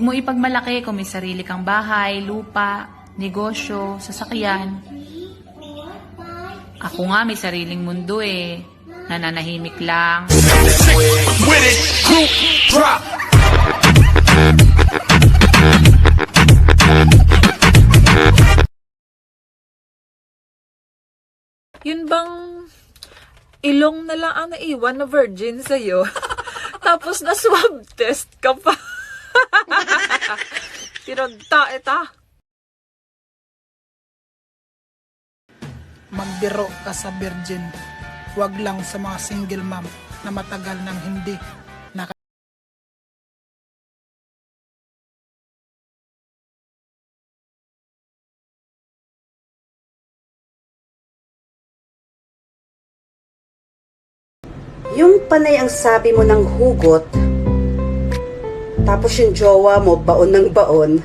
Huwag mo ipagmalaki kung may sarili kang bahay, lupa, negosyo, sasakyan. Ako nga may sariling mundo eh. Nananahimik lang. Yun bang ilong na lang ang naiwan na virgin sa'yo? Tapos na swab test ka pa. Tinagta ita. Magbiro ka sa virgin. Huwag lang sa mga single mom na matagal nang hindi naka... Yung panay ang sabi mo ng hugot, tapos yung jowa mo baon ng baon.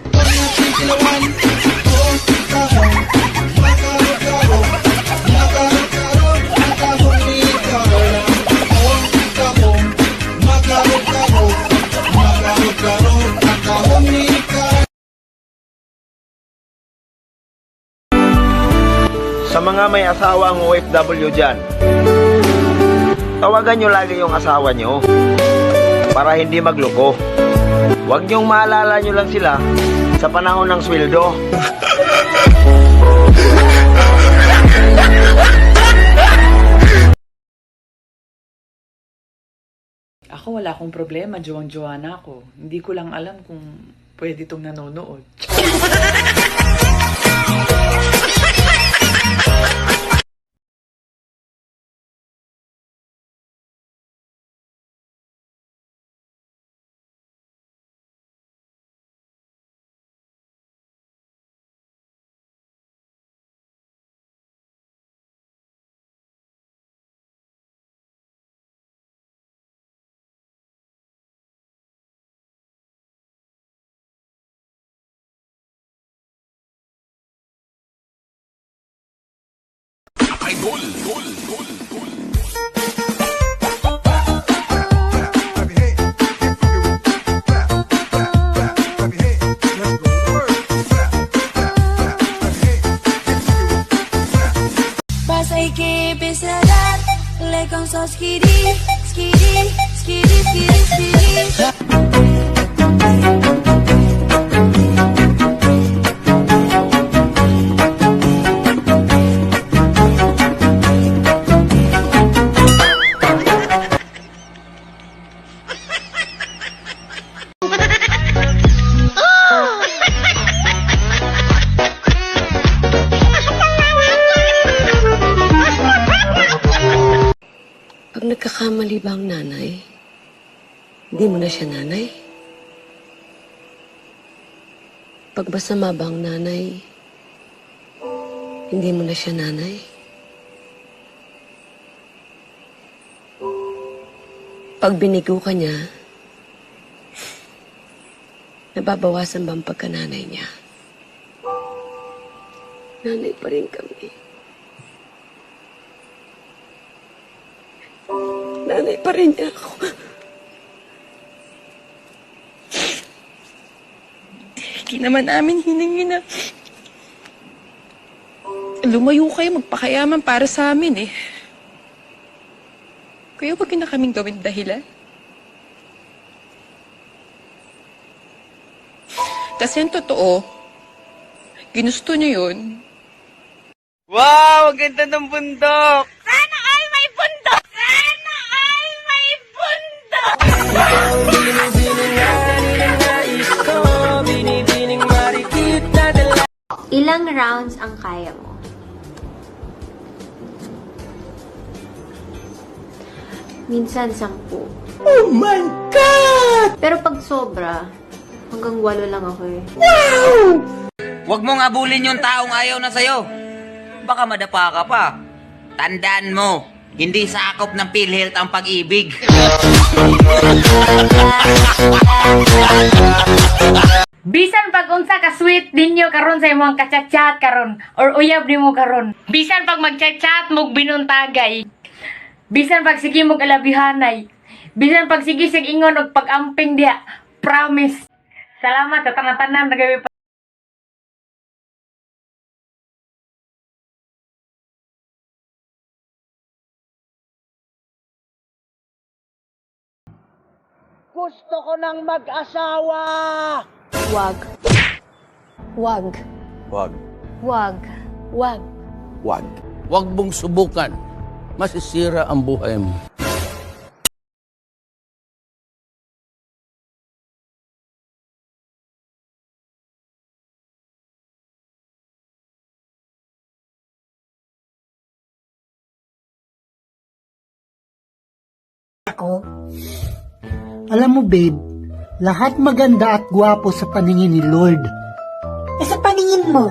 Sa mga may asawang OFW dyan, tawagan nyo lagi yung asawa nyo para hindi magloko. Huwag nyong maalala nyo lang sila sa panahon ng sweldo. Ako wala akong problema, jowang-jowa na ako. Hindi ko lang alam kung pwede itong nanonood. Pasay que pesarat, le con so skiri, skiri, skiri, skiri, skiri. Pag nagkakamali ba ang nanay, hindi mo na siya nanay? Pag masama ba ang nanay, hindi mo na siya nanay? Pag binigo ka niya, nababawasan ba ang pagkananay niya? Nanay pa rin kami. Nanay pa rin niya ako. Hindi naman namin hiningi na lumayo kayo, magpakayaman para sa amin eh. Kaya wag na kaming gawin dahilan. Kasi ang totoo, ginusto niyo yun. Wow! Ang ganda ng bundok! Sana ay may bundok! Sana ay may bundok! Ilang rounds ang kaya mo? Minsan 10. Oh my God! Pero pag sobra, hanggang 8 lang ako eh. Huwag mong abulin yung taong ayaw na sa'yo. Baka madapa ka pa. Tandaan mo, hindi sakop ng PhilHealth ang pag-ibig. Bisan pag unsa ka sweet ninyo karon sa imong kachat-chat karon or uyab nimo karon. Bisan pag magchat-chat mog binuntagay. Bisan pag sige mog alabihanay. Bisan pag sige sig ingon og pag-amping diha. Promise. Salamat sa tanan-tanan nagawi pa. Gusto ko ng mag-asawa! Wag. Wag. Wag. Wag. Wag. Wag. Wag mong subukan. Masisira ang buhay mo. Ako? Alam mo babe, lahat maganda at gwapo sa paningin ni Lord. Eh sa paningin mo?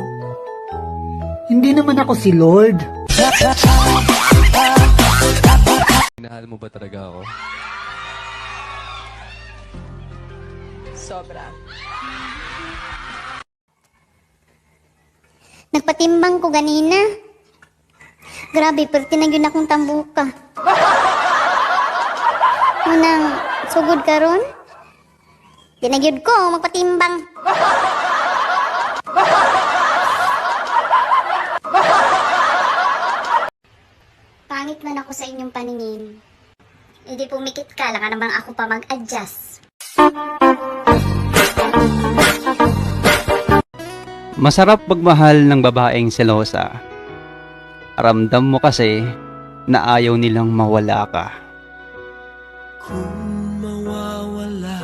Hindi naman ako si Lord. Minahal mo ba talaga ako? Sobra. Nagpatimbang ko ganina. Grabe, pero tinagyon akong tambuka. Munang sugod karon. Tinagyod ko magpatimbang. Pangit man ako sa inyong paningin. Hindi pumikit ka, lang naman ako pa mag-adjust. Masarap magmahal ng babaeng selosa. Ramdam mo kasi na ayaw nilang mawala ka. Kung mawawala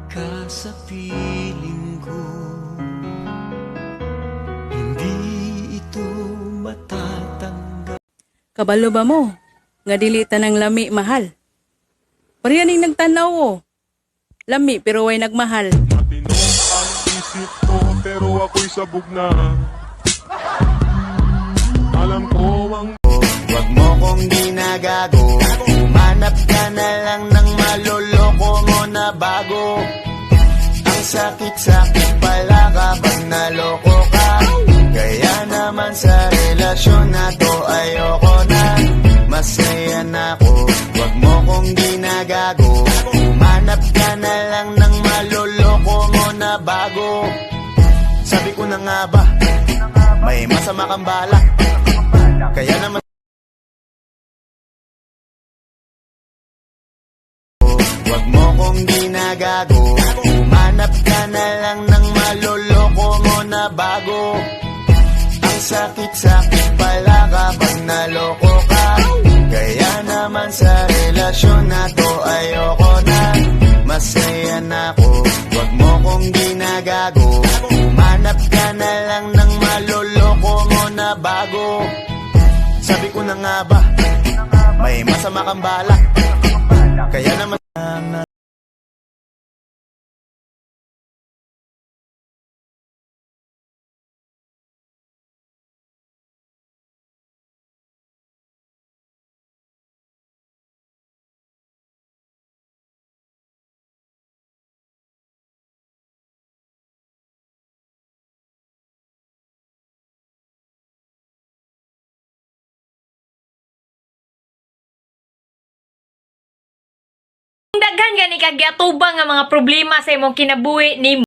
ka sa piling ko, hindi ito matatanggal. Kabalo ba mo? Nga dili tanang lami mahal. Pariyaning nagtanaw o. Lami pero way nagmahal. Matino ang isip ko pero ako'y sabog na. Alam ko ang Wag mo kong ginagago, humanap ka na lang ng maloloko mo na bago. Ang sakit-sakit pala kapag naloko ka. Kaya naman sa relasyon na to ayoko na. Masaya na ako, wag mo kong ginagago, humanap ka na lang ng maloloko mo na bago. Sabi ko na nga ba, may masama kang balak. Kaya naman wag mo kong ginagago, humanap ka na lang ng maloloko mo na bago. Ang sakit-sakit pala kapag naloko ka. Kaya naman sa relasyon na to ayoko na. Masaya na ako, wag mo kong ginagago, humanap ka na lang ng maloloko mo na bago. Sabi ko na nga ba, may masama kang balak. Kaya naman Daghan gani kag giatubang nga mga problema sa imong kinabuhi nimo.